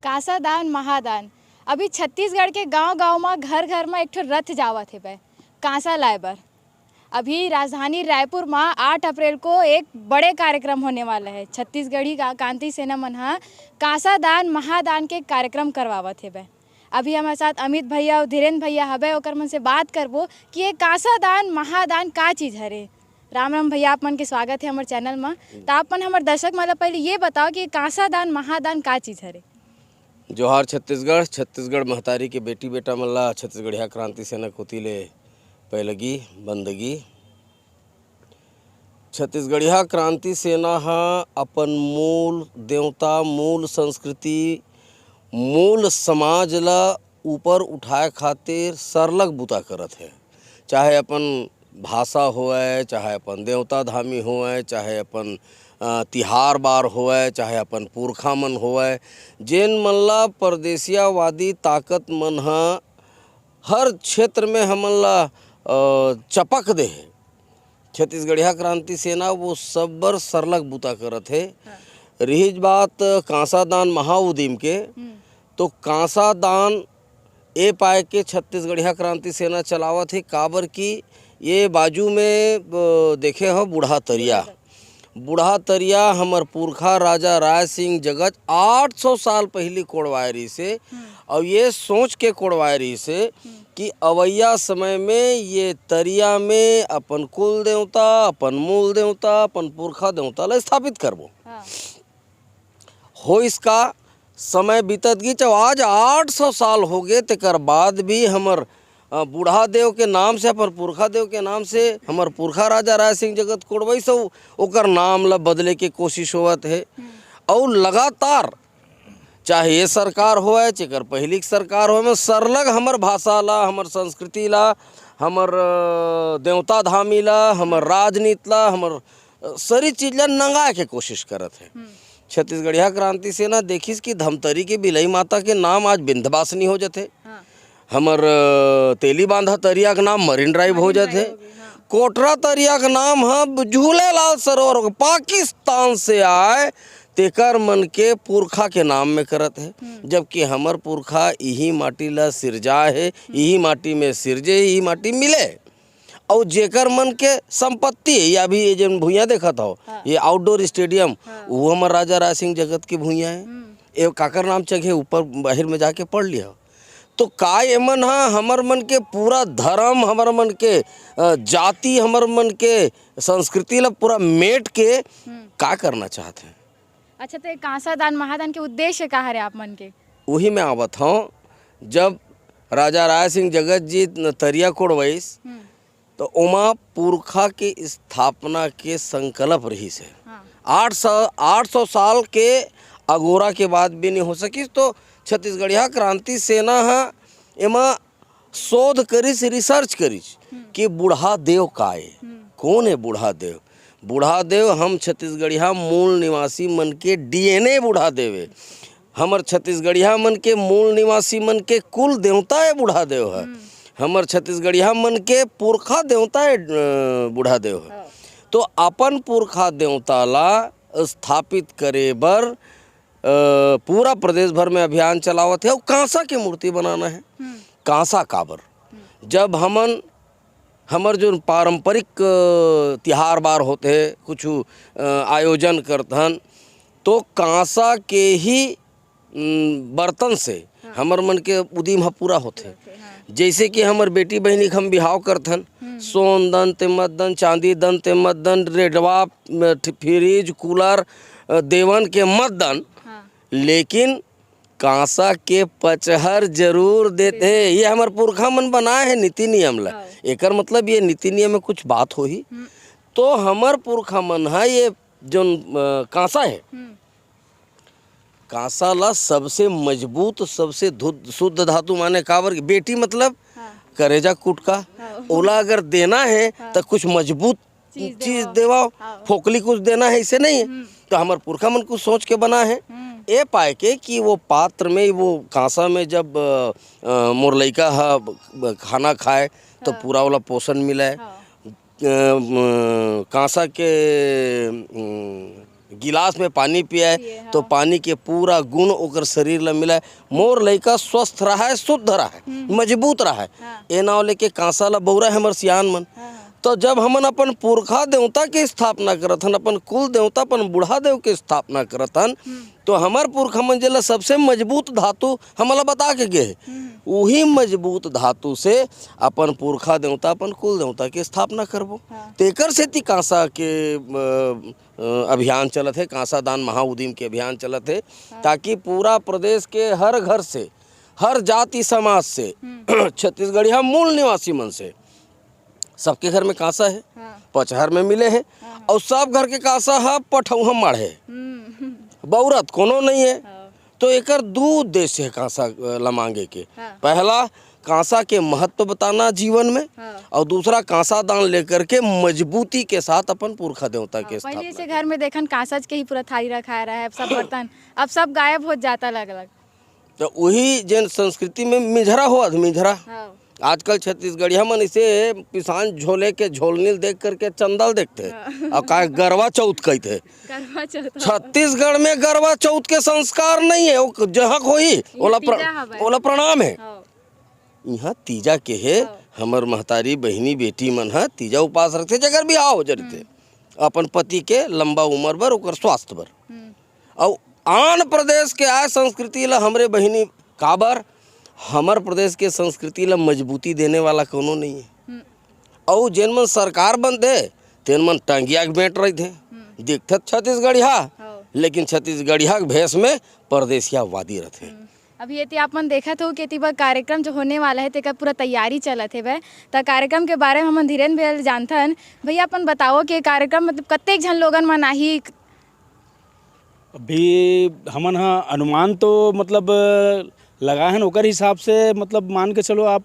कांसा दान महादान। अभी छत्तीसगढ़ के गांव-गांव में घर घर में एक ठो रथ जावत हे बे कांसा लाए बर। अभी राजधानी रायपुर में 8 अप्रैल को एक बड़े कार्यक्रम होने वाला है। छत्तीसगढ़ी का कांति सेना मन हा कांसा दान महादान के कार्यक्रम करवावत हे बे। अभी हमारे साथ अमित भैया और धीरेन्द्र भैया हबे, ओकर मन से बात करबो कि ये कांसा दान महादान का चीज़ हरे। राम राम भैया, आप मन के स्वागत है हमारे चैनल में। तो आप मन हमारे दर्शक मन पहले ये बताओ कि कांसा दान महादान का चीज़ हरे। जोहार छत्तीसगढ़ महतारी के बेटी बेटा मन ला छत्तीसगढ़िया क्रांति सेना कोती ले पहलगी बंदगी। छत्तीसगढ़िया क्रांति सेना हा अपन मूल देवता, मूल संस्कृति, मूल समाज ला ऊपर उठाए खातिर सरलग बूता करत है। चाहे अपन भाषा होए, चाहे अपन देवता धामी होए, चाहे अपन तिहार बार होए, चाहे अपन पुरखा मन होए, जेन मन ला परदेसियावादी ताकत मन हा हर क्षेत्र में हमन ला चपक दे है। छत्तीसगढ़िया क्रांति सेना वो सब बर सरलग बूता करत है। रहीज बात कांसा दान महाउदीम के, तो कांसा दान ए पाए के छत्तीसगढ़िया क्रांति सेना चलावत है। काबर की ये बाजू में देखे हो बूढ़ा तरिया हमर पुरखा राजा राय सिंह जगत 800 साल पहले कोड़वाए रही से, और ये सोच के कोड़वाए रही से कि अवैया समय में ये तरिया में अपन कुल देवता, अपन मूल देवता, अपन पुरखा देवता ला स्थापित करबो। हो इसका समय बीतत गई, जब आज 800 साल हो गए, तेकर बाद भी हमर बूढ़ा देव के नाम से, अपन पुरखा देव के नाम से हमर पुरखा राजा राय सिंह जगत कोड़वई सो ओकर नाम ला बदले के कोशिश होवत है। और लगातार चाहे ये सरकार होए, चाहे पहली सरकार हो, में सरलग हमर भाषा ला, हमर संस्कृति ला, हमर देवता धामी ला, हमर राजनीति ला, हमर सारी चीज ला नंगाए के कोशिश करत है। छत्तीसगढ़िया क्रांति सेना देखिस कि धमतरी के बिलई माता के नाम आज विंध्यवासिनी हो जाते। हमर तेली बांधा तरिया का नाम मरीन ड्राइव हो जाते। कोटरा तरिया का नाम हम झूलेलाल सरोवर पाकिस्तान से आए तेकर मन के पुरखा के नाम में करत है। जबकि हमर पुरखा यही माटी ला सिरजाए है, यही माटी में सिरजे, यही माटी मिले। और जेकर मन के संपत्ति है, या भी ये जन भूइया देखा था ये आउटडोर स्टेडियम, वो हमर राजा राय सिंह जगत की भूइया है। ये काकर नाम चघे ऊपर बाहर में जाके पढ़ लिया। तो का एमन हा हमर मन के पूरा धर्म, हमर मन के जाति, हमर मन के संस्कृति ला पूरा मेट के का करना चाहते हैं। अच्छा, तो कांसा दान महादान के उद्देश्य का है आप मन के? वही मैं आवत हूँ। जब राजा राय सिंह जगत जी तरिया कोड़वईस, तो उमा पुरखा के स्थापना के संकल्प रही से। 800 साल के अगोरा के बाद भी नहीं हो सकी। तो छत्तीसगढ़िया क्रांति सेना हा एमा शोध करिस, रिसर्च करिस कि बूढ़ा देव का है, कौन है बूढ़ा देव। बूढ़ा देव हम छत्तीसगढ़िया मूल निवासी मन के DNA बूढ़ा देव है। हमर छत्तीसगढ़िया मन के मूल निवासी मन के कुल देवता है बूढ़ा देव है। हमर छत्तीसगढ़िया मन के पुरखा देवता है बूढ़ा देव है। तो अपन पुरखा देवता ला स्थापित करे बर पूरा प्रदेश भर में अभियान चलावत है। और कांसा की मूर्ति बनाना है। कांसा काबर, जब हमर जो पारंपरिक तिहार बार होते हैं, कुछ आयोजन करतन, तो कांसा के ही बर्तन से हमर मन के उदीम हा पूरा होते। जैसे कि हमर बेटी बहनी हम बिहाव करथन, सोन दन तेमत दन, चांदी दन तेमत दन, रेडवा फ्रिज कूलर देवन के मत दन, लेकिन कांसा के पचहर जरूर देते हैं। ये हमारे पुरखा मन बनाए हैं नीति नियम ला। एकर मतलब ये नीति नियम में कुछ बात हो ही, तो हमार पुरखा मन है ये जो कांसा है, कांसा ला सबसे मजबूत, सबसे शुद्ध धातु माने काबर की बेटी मतलब करेजा कुटका, ओला अगर देना है तो कुछ मजबूत चीज देवाओ, फोकली कुछ देना है, इसे नहीं है। तो हमार पुरखा मन कुछ सोच के बना है ए पाए के कि वो पात्र में, वो कांसा में जब मोर लइका खाना खाए तो पूरा वाला पोषण मिले। कांसा के गिलास में पानी पिया पिए, है हाँ। तो पानी के पूरा गुण ओकर शरीर ला मिला है। मोर लइका स्वस्थ रहा है, शुद्ध रहा है, मजबूत रहा है। हाँ। ए नाव लेके कांसा ला बौरा है हमर सियान मन। हाँ, हाँ। तो जब हमन अपन पुरखा देवता के स्थापना करत हन, अपन कुल देवता, अपन बूढ़ा देव के स्थापना करत हन, तो हमार पुरखा मन जेला सबसे मजबूत धातु हमला बता के गए है, वही मजबूत धातु से अपन पुरखा देवता, अपन कुल देवता के स्थापना करबो। हाँ। तेकर सेती कांसा के अभियान चलत है, कांसा दान महाउदीम के अभियान चलत है, ताकि पूरा प्रदेश के हर घर से, हर जाति समाज से, छत्तीसगढ़िया मूल निवासी मन से सबके घर में कांसा है, हाँ। पचहर में मिले है, और सब घर के कांसा है पठौहा माढ़े, बौरत कोनो नहीं है। हाँ। तो एकर दो उद्देश्य है कांसा ला मांगे के। हाँ। पहला कांसा के महत्व बताना जीवन में, हाँ। और दूसरा कांसा दान लेकर के मजबूती के साथ अपन पुरखा देवता के पहले स्थापना। से घर में देखन कांसच के ही पूरा थाली रखा रहा है, सब बर्तन अब सब गायब हो जाता अलग अलग। तो वही जन संस्कृति में मिझरा हो, मिझरा हाँ। आजकल छत्तीसगढ़िया मन इसे पिसान झोले के झोलनील देख करके चंदल देखते हैं, और का गरवा चौथ कहते हैं। करवा चौथ छत्तीसगढ़ में गरवा चौथ के संस्कार नहीं है, वो जहाँ कोई ओला प्रणाम है। हाँ। यहाँ तीजा के है, हमर महतारी बहिनी बेटी मन है तीजा उपास रखते, जगर भी आओ जरते अपन पति के लंबा उम्र बर, ओकर स्वास्थ्य बर। और आन प्रदेश के आय संस्कृति ला हमरे बहिनी काबर, हमर प्रदेश के संस्कृति ला मजबूती देने वाला कोनो नहीं है। और जेन मन सरकार बनते तेन मन टंगिया के बेट रही थे, दिखत छत्तीसगढ़िया, लेकिन छत्तीसगढ़िया के भेष में परदेसिया वादी रहते। अभी ये आप मन देखत हो कि तिबा कार्यक्रम जो होने वाला है तेका पूरा तैयारी चलत है वह, त कार्यक्रम के बारे में हम धीरेन भैया जानथन। भैया अपन बताओ कि कार्यक्रम मतलब कतेक झन लोगन मन आही? अभी हमन हा अनुमान तो मतलब लगा है, ओकर हिसाब से मतलब मान के चलो आप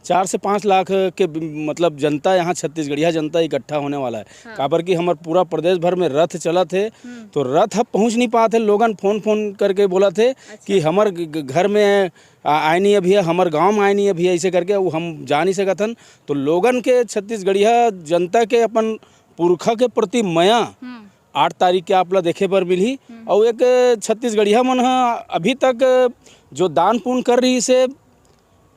4 से 5 लाख के मतलब जनता यहाँ छत्तीसगढ़िया जनता इकट्ठा होने वाला है। काबर कि हमार पूरा प्रदेश भर में रथ चला थे, तो रथ अब पहुँच नहीं पाते, लोगन फोन करके बोला थे कि हमार घर में आए नहीं अभी, हमार गांव में आए नहीं अभी, ऐसे करके वो हम जा नहीं सकतन। तो लोगन के छत्तीसगढ़िया जनता के अपन पुरखा के प्रति माया 8 तारीख के आपला देखे पर मिली। और एक छत्तीसगढ़िया मन अभी तक जो दान पुण्य कर रही से,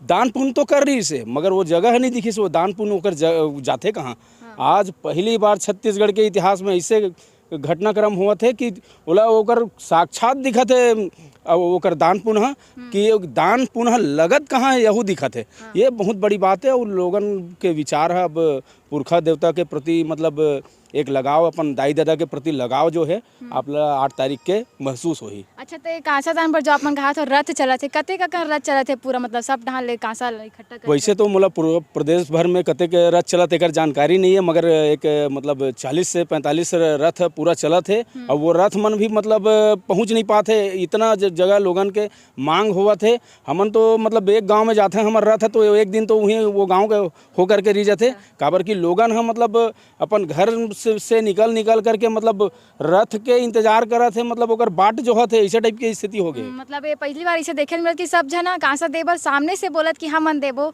दान पुण्य तो कर रही से, मगर वो जगह नहीं दिखी से वो दान पुण्य होकर जाते कहाँ। आज पहली बार छत्तीसगढ़ के इतिहास में ऐसे घटनाक्रम हुआ थे कि ओला ओकर साक्षात दिखत है, ओकर दान पुण्य कि दान पुण्य लगत कहाँ है यहू दिखत है। ये बहुत बड़ी बात है। और लोगन के विचार है अब पुरखा देवता के प्रति मतलब एक लगाव, अपन दाई दादा के प्रति लगाव जो है आप 8 तारीख के महसूस होही। अच्छा, तो ये कांसा दान पर जो अपन कहा था रथ चला थे, कते का रथ चला थे पूरा मतलब सब ढाल ले कांसा इकट्ठा कर? वैसे तो मतलब पूरा प्रदेश भर में कते के रथ चला थे जानकारी नहीं है, मगर एक मतलब 40 से 45 रथ पूरा चला थे। और वो रथ मन भी मतलब पहुंच नहीं पाते, इतना जगह लोगन के मांग हुआ थे। हमन तो मतलब एक गाँव में जाते हैं हमारा रथ है, तो एक दिन तो वहीं वो गाँव के होकर के रह जाते। काबर की लोगन हम मतलब अपन घर से निकल करके मतलब रथ के इंतजार करत है, मतलब ओकर बाट जो है ऐसे टाइप की स्थिति हो गई। मतलब ये पहली बार इसे देखे मिलत कि सब जना कांसा देबर सामने से बोलत कि हम मन देबो,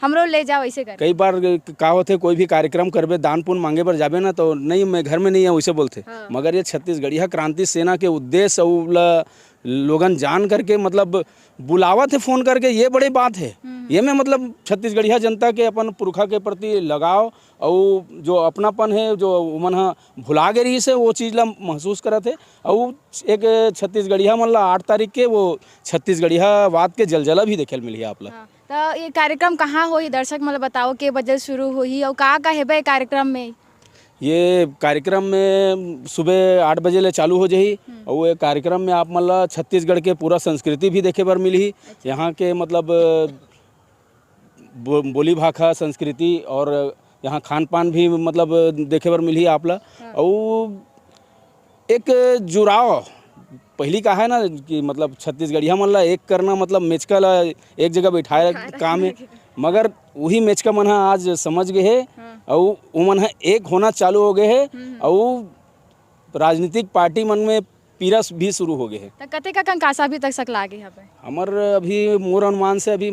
हमरो ले जाओ ऐसे कर। कई बार का होते कोई भी कार्यक्रम करबे दान पुण्य मांगे पर जाबे ना, तो नहीं मैं घर में नहीं है वैसे बोलते। मगर ये छत्तीसगढ़िया क्रांति सेना के उद्देश्य और लोगन जान करके मतलब बुलावत है फोन करके, ये बड़ी बात है। ये में मतलब छत्तीसगढ़िया जनता के अपन पुरखा के प्रति लगाव और जो अपनापन है जो मन भुला गए रही से वो चीज़ ला महसूस करत है। और एक छत्तीसगढ़िया मन ला 8 तारीख के वो छत्तीसगढ़िया वाद के जलजला भी देखे मिली है आप ला। तो ये कार्यक्रम कहाँ होई, दर्शक मतलब बताओ के बजे शुरू हुई और का हेबे कार्यक्रम में? ये कार्यक्रम में सुबह 8 बजे ले चालू हो जाही। और वो कार्यक्रम में आप मतलब छत्तीसगढ़ के पूरा संस्कृति भी देखे बर मिली। यहाँ के मतलब बोली भाषा संस्कृति और यहाँ खान पान भी मतलब देखे बर मिली आपला। और एक जुड़ाव पहली का है ना कि मतलब छत्तीसगढ़िया मन ला एक करना मतलब मेचका ला एक जगह बैठाए काम है, मगर वही मेचका मन आज समझ गए है और वो मन एक होना चालू हो गए है। और राजनीतिक पार्टी मन में पीरस भी शुरू हो गए है। तो कते का कांसा अभी तक सक लागे है? हमार अभी मोर अनुमान से अभी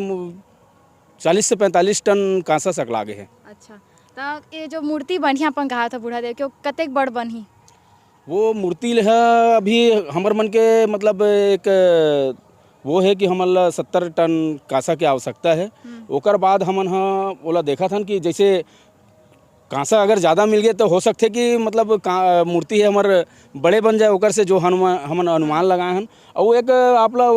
40 से 45 टन कांसा सक लागे है। अच्छा, तो ये जो मूर्ति बनी अपन कहा था बूढ़ा देव के, कतेक बड़ बनी? वो मूर्ति है अभी हमर मन के मतलब एक वो है कि हमन 70 टन कांसा के आवश्यकता है। ओकर बाद हमन ओला देखा था कि जैसे कांसा अगर ज़्यादा मिल गया तो हो सकते कि मतलब मूर्ति है हमार बड़े बन जाए, ओकर से जो हमन अनुमान लगाए हैं। और एक आपला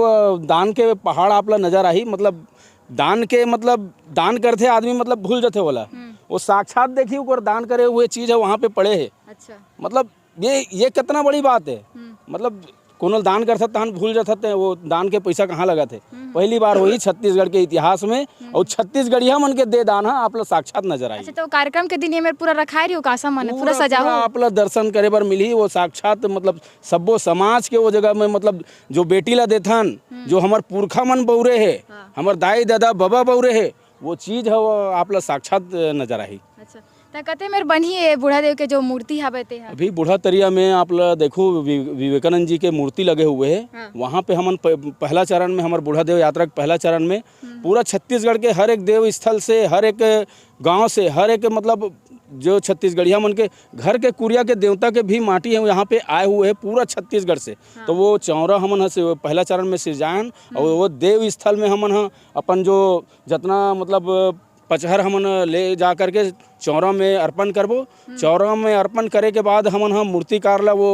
दान के पहाड़ आपला नज़र आई, मतलब दान के मतलब दान करते आदमी मतलब भूल जाते वाला, वो साक्षात देखिए ऊपर दान करे हुए चीज़ है वहाँ पे पड़े है। अच्छा। मतलब ये कितना बड़ी बात है। मतलब कोनो दान कर सकता हम भूल जाते, वो दान के पैसा कहाँ लगा थे। पहली बार हुई छत्तीसगढ़ के इतिहास में, और छत्तीसगढ़िया मन के दे दान है आप लोग साक्षात नजर आई। अच्छा, तो कार्यक्रम के दिन ये मेरे पूरा रखा रही हो कासा मन पूरा सजा हो आप लोग दर्शन करे बर मिली वो साक्षात, मतलब सबो समाज के वो जगह में, मतलब जो बेटी ला देथन, जो हमार पुरखा मन बौरे है, हमार दाई दादा बाबा बौरे है, वो चीज़ है वो आप लोग साक्षात नजर आई। अच्छा, तो कहते मेरे बनी है बूढ़ा देव के जो मूर्ति हवे ते है अभी बूढ़ा तरिया में आप लोग देखो विवेकानंद जी के मूर्ति लगे हुए हैं। वहाँ पे हमन पहला चरण में हमारे बूढ़ा देव यात्रा के पहला चरण में पूरा छत्तीसगढ़ के हर एक देव स्थल से, हर एक गांव से, हर एक मतलब जो छत्तीसगढ़िया मन के घर के कुरिया के देवता के भी माटी है यहाँ पे आए हुए हैं पूरा छत्तीसगढ़ से। तो वो चौरा हमन से पहला चरण में सिरजायन, और वो देव स्थल में हमन अपन जो जितना मतलब पचहर हमन ले जा करके चौरा में अर्पण करबो। चौरा में अर्पण करे के बाद हमन मूर्तिकार ला वो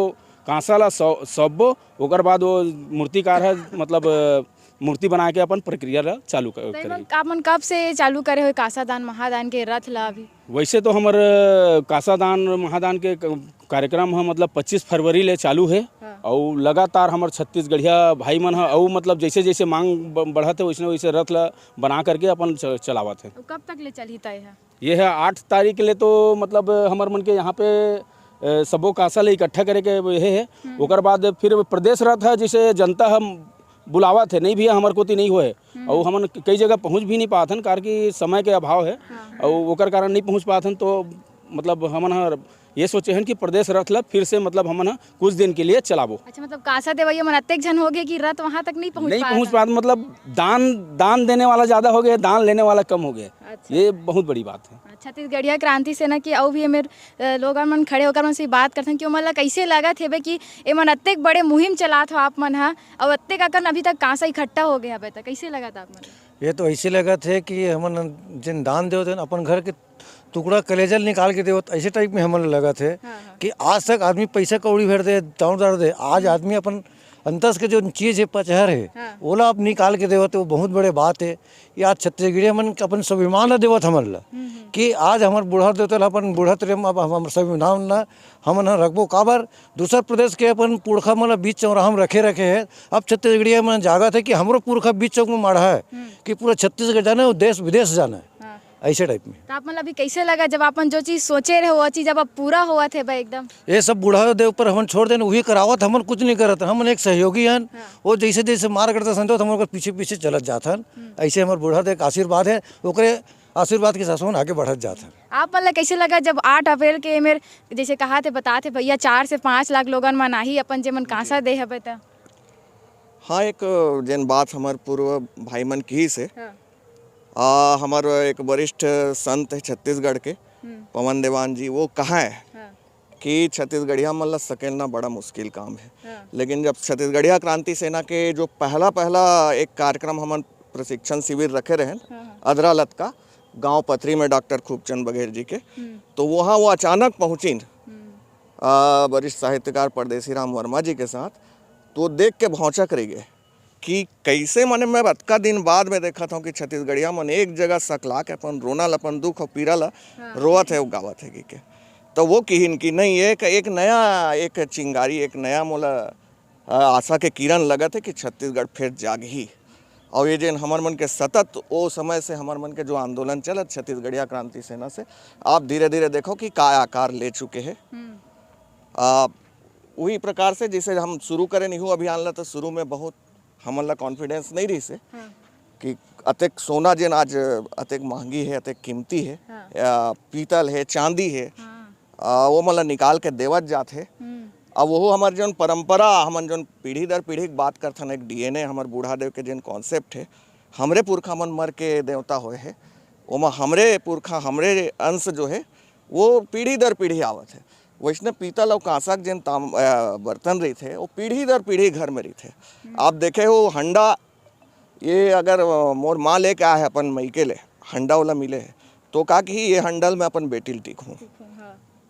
कांसा ला सौंपबो। ओकर बाद वो मूर्तिकार है मतलब मूर्ति बना के अपन प्रक्रिया ला चालू करेगी। आप मन कब से चालू करे हो कासा दान महादान के रथ ला? अभी वैसे तो हमार कासा दान महादान के कार्यक्रम है मतलब 25 फरवरी ले चालू है। और लगातार हमार छत्तीसगढ़िया भाई मन है, और मतलब जैसे जैसे मांग बढ़त है वैसे वैसे रथ ला बना करके अपन चलावत है। कब तक ले चली तय है? ये है 8 तारीख ले तो मतलब हमार मन के यहाँ पे सबो कासा ले इकट्ठा करे के है। ओकर बाद फिर प्रदेश रथ है जिसे जनता हम बुलावा थे, नहीं भैया हमारे कोती नहीं हुए, और हमन कई जगह पहुंच भी नहीं पाथन कारण कि समय के अभाव है। और ओकर कारण नहीं पहुंच पाथन, तो मतलब हमन ये सोचे हैं कि प्रदेश रथ ला फिर से मतलब हमन कुछ दिन के लिए चलाबो। अच्छा, मतलब कासा देवैया मन अत्तेक जन हो गए कि रथ वहाँ तक नहीं पहुँच पात, मतलब दान देने वाला ज़्यादा हो गया, दान लेने वाला कम हो गया। अच्छा। ये बहुत बड़ी बात है। छत्तीसगढ़िया क्रांति सेना की और भी मेरे लोग मन खड़े होकर मन से बात करते हैं कि मन ला कैसे लगा थे कि ये मन अत्तेक बड़े मुहिम चलात हो आप मन हा, और अत्तेक अकन अभी तक कांसा इकट्ठा हो गया है, कैसे लगा था आप मन? ये तो ऐसे लगा थे कि हमन जिन दान देव थे अपन घर के टुकड़ा कलेजल निकाल के देवत, ऐसे टाइप में हमें लगा थे कि आज तक आदमी पैसा कौड़ी भर दे दान दे, आज आदमी अपन अंतस के जो चीज़ है पचहर है ओला आप निकाल के देवत, वो बहुत बड़े बात है। ये आज छत्तीसगढ़िया मन अपन स्वाभिमान देवत हमन ला कि आज हमारे बूढ़ा देवता अपन बूढ़ा तेरे अब हम स्वाभिमान ला हमन रखबो काबर। दूसरा प्रदेश के अपन पुरखा मन बीच चौराहा में रखे है, अब छत्तीसगढ़िया मन जागत है कि हमारो पुरखा बीच चौक में माढ़ा है कि पूरा छत्तीसगढ़ जाना है, देश विदेश जाना है, ऐसे टाइप में। तो आप मतलब अभी कैसे लगा जब अपन जो चीज सोचे रहे वो चीज अब पूरा हुआ थे भाई एकदम? ये सब बूढ़ा देव पर हमन छोड़ देने वही करावत, हमन कुछ नहीं करत, हमन एक सहयोगी हन। वो जैसे जैसे मार करता संतो हम पीछे पीछे चलत जाथन। ऐसे हमारे बूढ़ा देव आशीर्वाद है, ओकरे आशीर्वाद के साथ आगे बढ़त जाथन। आप मतलब कैसे लगा जब 8 अप्रैल के मेरे जैसे कहा थे बताते भैया 4 से 5 लाख लोगन मन आही अपन जे मन कांसा दे हबे त? हाँ, एक जन बात हमारे पूर्व भाई मन की से हमारे एक वरिष्ठ संत है छत्तीसगढ़ के पवन देवान जी, वो कहा है कि छत्तीसगढ़िया मतलब सकेलना बड़ा मुश्किल काम है। लेकिन जब छत्तीसगढ़िया क्रांति सेना के जो पहला एक कार्यक्रम हम प्रशिक्षण शिविर रखे रहे अदरालत का गांव पथरी में डॉक्टर खूबचंद बघेल जी के, तो वहाँ वो अचानक पहुँची वरिष्ठ साहित्यकार परदेसी राम वर्मा जी के साथ, तो देख के भौचक रह गए कि कैसे मैंने मैं अतका दिन बाद में देखा था कि छत्तीसगढ़िया मन एक जगह सकला के अपन रोना ला अपन दुख और पीड़ा ला रोवत है, वो गावत है के। तो वो किहिन की नहीं एक नया एक चिंगारी, एक नया मोला आशा के किरण लगत है कि छत्तीसगढ़ फिर जाग ही। और ये जन हमार मन के सतत वो समय से हमार मन के जो आंदोलन चलत छत्तीसगढ़िया क्रांति सेना से, आप धीरे धीरे देखो कि काय आकार ले चुके हैं। वही प्रकार से जैसे हम शुरू करें नहीं हुआ अभियान ला, तो शुरू में बहुत हमन ला कॉन्फिडेंस नहीं रही से कि अतेक सोना जेन आज अतेक महंगी है, अतेक कीमती है, पीतल है, चांदी है, वो मतलब निकाल के देवत जात है। अब वो हमारे जो परंपरा हमन जो पीढ़ी दर पीढ़ी बात करथन, एक डीएनए हमारे बूढ़ा देव के जिन कॉन्सेप्ट है, हमरे पुरखा मन मर के देवता होए है, वो हमरे पुरखा हमरे अंश जो है वो पीढ़ी दर पीढ़ी आवत है। वैष्णव पीतल और कांसा के जिन बर्तन रही थे वो पीढ़ी दर पीढ़ी घर में रही थे। आप देखे हो हंडा, ये अगर मोर माँ लेके आए है अपन मईके ले हंडा वाला मिले है तो कहा कि ये हंडल में अपन बेटी टिक हूँ,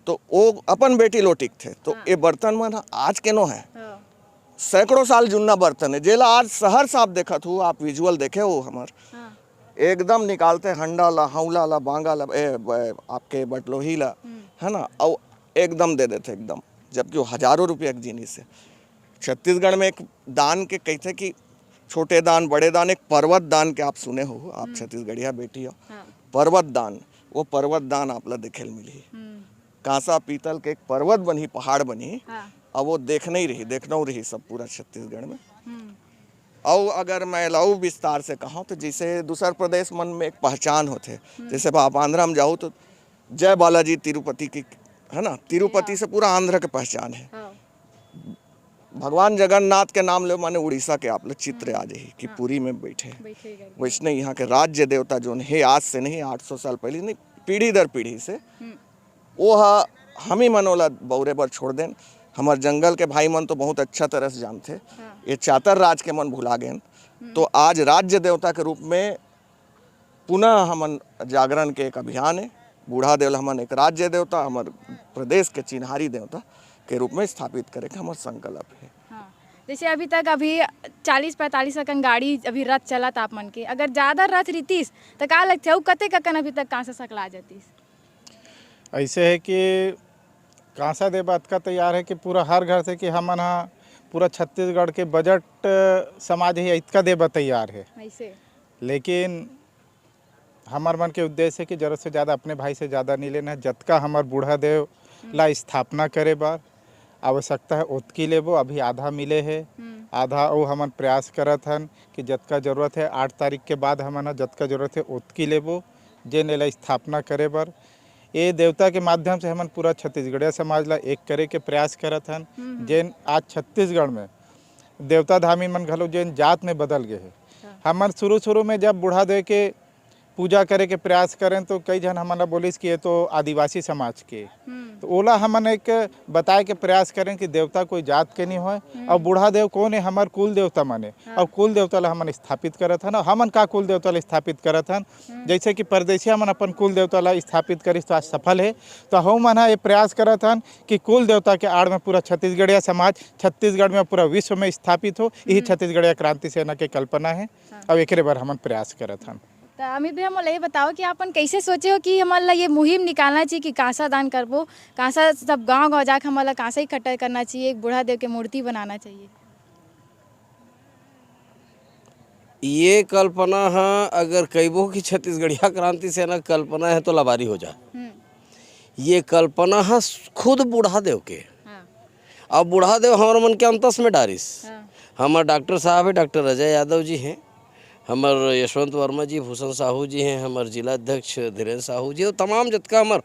तो वो अपन बेटी लो टिक थे। तो ये बर्तन में आज के नो है सैकड़ों साल जुन्ना बर्तन है, जेला आज शहर से आप देखा थू, आप विजुअल देखे हो हमार एकदम निकालते हंडा ला, हौला ला, बांगा ला, आपके बटलोही ला, है ना, और एकदम दे देते एकदम, जबकि वो हजारों रुपये की जिनिस है। छत्तीसगढ़ में एक दान के कहते कि छोटे दान बड़े दान, एक पर्वत दान के आप सुने हो, आप छत्तीसगढ़िया बेटी हो, पर्वत दान, वो पर्वत दान आपला देखे मिली, कांसा पीतल के एक पर्वत बनी, पहाड़ बनी, अब वो देखने ही रही सब पूरा छत्तीसगढ़ में। और अगर मैं लाऊं विस्तार से कहूँ तो जैसे दूसर प्रदेश मन में एक पहचान होते, जैसे आप आंध्रा में जाओ तो जय बालाजी तिरुपति की, है ना, तिरुपति से पूरा आंध्र के पहचान है। भगवान जगन्नाथ के नाम ले माने उड़ीसा के आप लोग चित्र आ जाए कि पुरी में बैठे, वैष्णव यहाँ के राज्य देवता जो है, आज से नहीं 800 साल पहले नहीं, पीढ़ी दर पीढ़ी से वो हम ही मनोला बौरे पर छोड़ दें। हमारे जंगल के भाई मन तो बहुत अच्छा तरह से जानते, ये चातर राज के मन भुला गए, तो आज राज्य देवता के रूप में पुनः हमन जागरण के एक अभियान है, बूढ़ा देवल हमन एक राज्य देवता, हमारे प्रदेश के चिन्हारी देवता के रूप में स्थापित करे का हमारा संकल्प है। जैसे अभी तक 40-45 अकन गाड़ी अभी रथ चला आप मन के, अगर ज़्यादा रथ रीतीस तो का लगते हो कते ककन अभी तक कहाँ से सकला जातीस? ऐसे है कि कांसा दे बात का तैयार है कि पूरा हर घर से कि हमन हाँ पूरा छत्तीसगढ़ के बजट समाज ही इतका देबा तैयार है, ऐसे लेकिन हमार मन के उद्देश्य है कि जरूरत से ज़्यादा अपने भाई से ज़्यादा नहीं लेना। जतका हमार बूढ़ा देव ला स्थापना करे बार आवश्यकता है ओतकी लेबो, अभी आधा मिले है, आधा वो हमन प्रयास करत हन कि जतका जरूरत है 8 तारीख के बाद हमन जतका जरूरत है ओतकी लेबो, जे नेला स्थापना करे बार ये देवता के माध्यम से हमन पूरा छत्तीसगढ़िया समाज ला एक करे के प्रयास करत हन। जेन आज छत्तीसगढ़ में देवता धामी मन घलो जेन जात में बदल गए है, हमन शुरू में जब बूढ़ा देव के पूजा करे के प्रयास करें तो कई जन हमन बोलिस कि ये तो आदिवासी समाज के, तो ओला हमन एक बताए के प्रयास करें कि देवता कोई जात के नहीं होए, और बूढ़ा देव कौन है, हमार कुल देवता माने, और कुल देवता ला हमन स्थापित करत हन। और हमन का कुल देवता ला स्थापित करत हन, जैसे कि परदेशिया मन अपन कुल देवता ला स्थापित करिस तो आज सफल है, तो हम मन ये प्रयास करत हन कि कुल देवता के आड़ में पूरा छत्तीसगढ़िया समाज छत्तीसगढ़ में पूरा विश्व में स्थापित हो, यही छत्तीसगढ़िया क्रांति सेना के कल्पना है, और एक बार हमन प्रयास करत हन। तो अमित भैया मोला ये बताओ कि अपन कैसे सोचे हो कि हमारा ये मुहिम निकालना चाहिए कि कांसा दान करबो, कांसा सब गांव जाके हमारा कांसा इकट्ठा करना चाहिए, एक बूढ़ा देव के मूर्ति बनाना चाहिए? ये कल्पना है अगर कईबो की छत्तीसगढ़िया क्रांति सेना कल्पना है तो लबारी हो जा। ये कल्पना है खुद बूढ़ा देव के, अब बूढ़ा देव हमारे मन के अंतस में डारिस। हमारे डॉक्टर साहब है, डॉक्टर अजय यादव जी हैं, हमारे यशवंत वर्मा जी, भूषण साहू जी हैं, हमारे जिला अध्यक्ष धीरेन्द्र साहू जी, और तमाम जतका हमार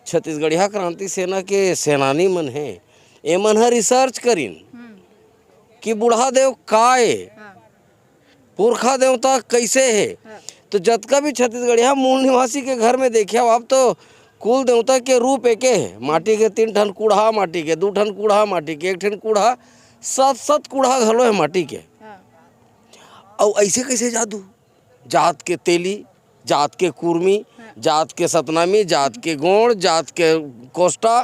छत्तीसगढ़िया क्रांति सेना के सेनानी मन हैं, ए मन है रिसर्च करीन कि बूढ़ा देव का है, पुरखा देवता कैसे है। तो जतका भी छत्तीसगढ़िया मूल निवासी के घर में देखिए अब तो कुल देवता के रूप एक है, माटी के 3 ठन कूढ़ा, माटी के 2 ठन कूढ़ा, माटी के 1 ठन कूढ़ा, 7 कूढ़ा घलो है माटी के। और ऐसे कैसे जादू, जात के तेली, जात के कुर्मी, जात के सतनामी, जात के गोड़, जात के कोष्टा,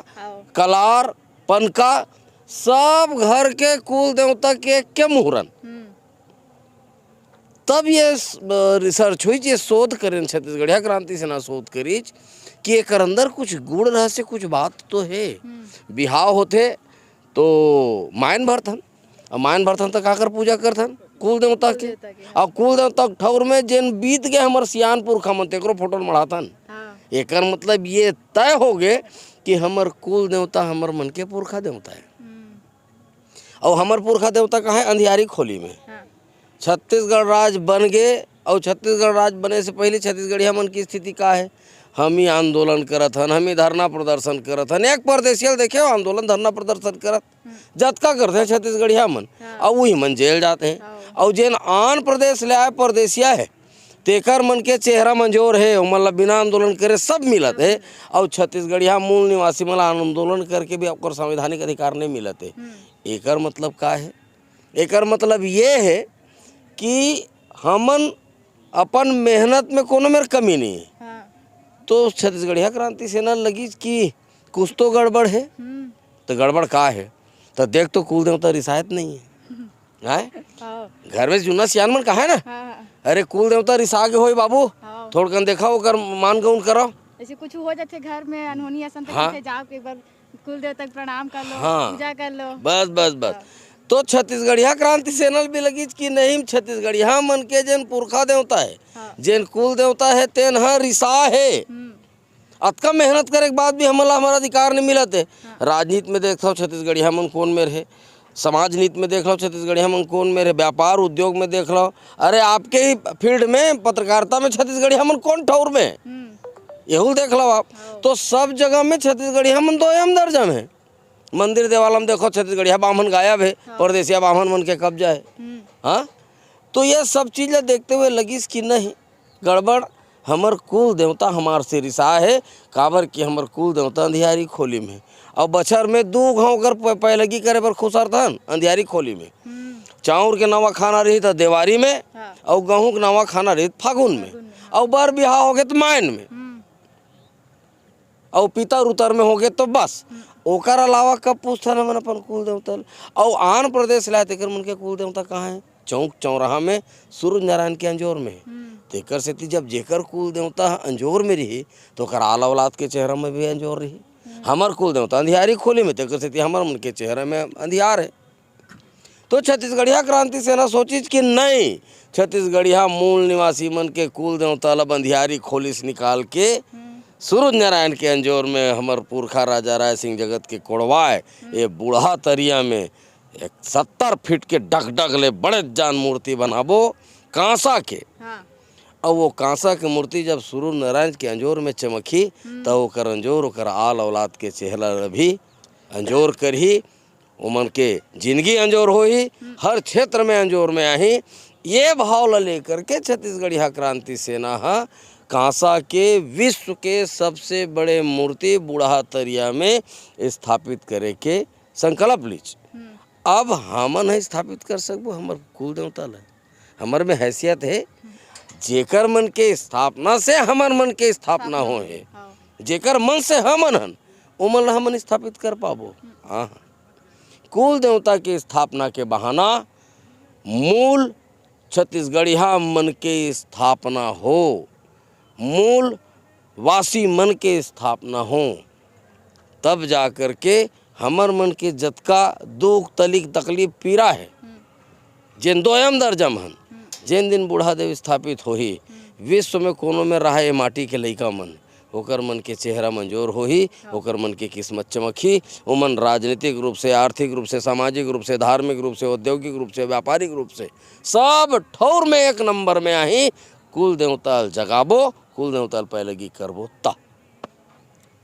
कलार, पनका, सब घर के कुल देवता के मुहरन। तब ये रिसर्च हुई, ये शोध करें छत्तीसगढ़िया क्रांति सेना शोध करी कि एक अंदर कुछ गुण रहस्य कुछ बात तो है। बिहाव होते तो मायन भरथन, और मायन भरथन तो काकर पूजा करथन कुल देवता के, और कुल देवता ठौर में जेन बीत गए हमारे सियान पुरखा मन तेकरो फोटो मढ़ाथन। एक मतलब ये तय हो गए कि हमार कुल देवता हमार मन के पुरखा देवता है। और हमार पुरखा देवता कहाँ है? अंधियारी खोली में। छत्तीसगढ़ राज बन गए, और छत्तीसगढ़ राज बने से पहले छत्तीसगढ़िया मन की स्थिति का है, हम ही आंदोलन करत हन, हम ही धरना प्रदर्शन करत हन। एक परदेशियल देखे आंदोलन धरना प्रदर्शन करत जतका करते हैं छत्तीसगढ़िया मन, और वही मन जेल जाते हैं। और जेन आन प्रदेश ले आए परदेशिया है तेकर मन के चेहरा मंजोर है, मतलब बिना आंदोलन करे सब मिलत है। और छत्तीसगढ़िया मूल निवासी मतलब आंदोलन करके भी आपको संवैधानिक अधिकार नहीं मिलत है। एकर मतलब का है? एकर मतलब ये है कि हमन अपन मेहनत में कोनो मेर कमी नहीं है। तो छत्तीसगढ़िया क्रांति सेना लगी कि कुछ तो गड़बड़ है। तो गड़बड़ का है? तो देख तो कुल देवता रिसायत नहीं है। घर में जुना सियान मन कहा है ना, अरे कुल देवता रिसा के होई बाबू, थोड़कन देखा ओकर मान गौन करो। ऐसे कुछ हो जाते घर में अनहोनी असन तक हाँ। जाओ एक बार कुल देवता के प्रणाम कर लो, हाँ। पूजा कर लो। बस बस बस। तो छत्तीसगढ़िया क्रांति सेना भी लगी कि नहीं, छत्तीसगढ़िया मन के जेन पुरखा देवता है, जेन कुल देवता है, तेन ह रिसा है। अतका मेहनत करे के बाद भी हमला हमारा अधिकार नहीं मिलत है। राजनीति में देख लो छत्तीसगढ़िया मन कौन में रहे, समाज नीति में देख लो छत्तीसगढ़िया मन कौन में रहे, व्यापार उद्योग में देख लो, अरे आपके ही फील्ड में पत्रकारिता में छत्तीसगढ़िया मन कौन ठौर में, यहू देख लो आप। तो सब जगह में छत्तीसगढ़िया मन दोयम दर्जा में। मंदिर देवालय में देखो छत्तीसगढ़िया बामन गायब है, परदेसिया बामन मन के कब्जा है। हाँ, तो ये सब चीज़ें देखते हुए लगिस कि नहीं गड़बड़, हमर कुल देवता हमार से रिसा है। काबर कि हमर कुल देवता अंधियारी खोली में, और बछर में 2 घाव कर पैलगी करे पर खुसर थन अंधियारी खोली में। चाउर के नवा खाना रही तो देवारी में, और गेहूँ के नवा खाना रही फागुन में, और बर बिहाव हो गए तो मायन में, और पितर उतर में हो गए तो बस। ओकर अलावा कब पूछता न मन अपन कुल देवता। और आंध्र प्रदेश लाए तेकर मन के कुल देवता कहाँ है? चौक चौराहा में सूरज नारायण के अंजोर में। तेकर सेती जब जेकर कुल देवता अंजोर में रही तो ओकर आल औलाद के चेहरा में भी अंजोर रही। हमर कुल देवता अंधियारी खोली में, तेकर सेती हमर मन के चेहरा में अंधियार है। तो छत्तीसगढ़िया क्रांति सेना सोची कि नहीं, छत्तीसगढ़िया मूल निवासी मन के कुल देवता ला अंधियारी खोली से निकाल के सूरज नारायण के अंजोर में हमर पुरखा राजा राय सिंह जगत के कोड़वाए ये बूढ़ा तरिया में 70 फीट के डग ले बड़े जान मूर्ति बनाबो कांसा के। और वो कांसा के मूर्ति जब सूरज नारायण के अंजोर में चमकी तो ओकर अंजोर ओकर आल औलाद के चेहरा भी अंजोर करही, उमन के जिंदगी अंजोर होही, हर क्षेत्र में अंजोर में आही। ये भाव ला लेकर के छत्तीसगढ़िया क्रांति सेना हा कांसा के विश्व के सबसे बड़े मूर्ति बूढ़ा तरिया में स्थापित करे के संकल्प लीच। अब हमन है स्थापित कर सकबो, हमर कुल देवता ला हमर में हैसियत है। जेकर मन के स्थापना से हमर मन के स्थापना हो है, जेकर मन से हमन हन उमन ला हमन स्थापित कर पाबो। हाँ, कुल देवता के स्थापना के बहाना मूल छत्तीसगढ़िया मन के स्थापना हो, मूल वासी मन के स्थापना हो, तब जा कर के हमर मन के जतका दुख तलिक तकलीफ पीड़ा है जेन दोयम दर्जम हन, जेन दिन बूढ़ा देव स्थापित होही विश्व में कोनो में रहे माटी के लइका मन, ओकर मन के चेहरा मंजोर होही, ओकर मन के किस्मत चमकी। ओमन राजनीतिक रूप से, आर्थिक रूप से, सामाजिक रूप से, धार्मिक रूप से, औद्योगिक रूप से, व्यापारिक रूप से सब ठौर में 1 नंबर में आही। कुल देवता जगाबो, कुल देवता पैलगी करबो ता।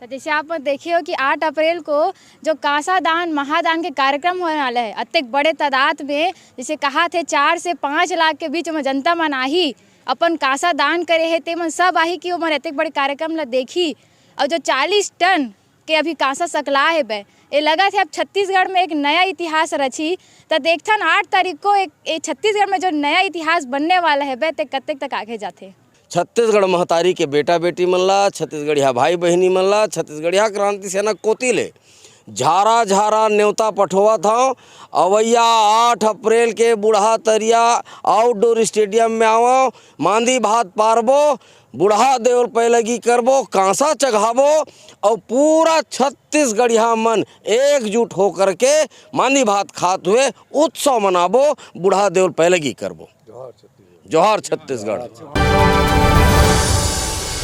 तो जैसे आप देखिए हो कि 8 अप्रैल को जो कांसा दान महादान के कार्यक्रम होने वाला है, अत्यंत बड़े तादाद में, जैसे कहा थे 4 से 5 लाख के बीच में जनता मन आही, अपन कांसा दान करे है ते मन सब आही कि मन अत्यंत बड़े कार्यक्रम ला देखी। और जो 40 टन के अभी कांसा सकला है बे, ये लगा थे अब छत्तीसगढ़ में एक नया इतिहास रची। तो देखथन 8 तारीख को एक छत्तीसगढ़ में जो नया इतिहास बनने वाला है बे, ते कतेक तक आगे जाते। छत्तीसगढ़ महतारी के बेटा बेटी मन ला, छत्तीसगढ़िया भाई बहनी मन ला, छत्तीसगढ़िया क्रांति सेना कोती ले झारा झारा न्योता पठोवा था। अवैया 8 अप्रैल के बूढ़ा तरिया आउटडोर स्टेडियम में आवो, मांदी भात पारबो, बूढ़ा देवल पैलगी करबो, कांसा चढ़ाबो, और पूरा छत्तीसगढ़िया मन एकजुट होकर के मांदी भात खाते हुए उत्सव मनाबो, बूढ़ा देवल पैलगी करबो। जोहार छत्तीसगढ़।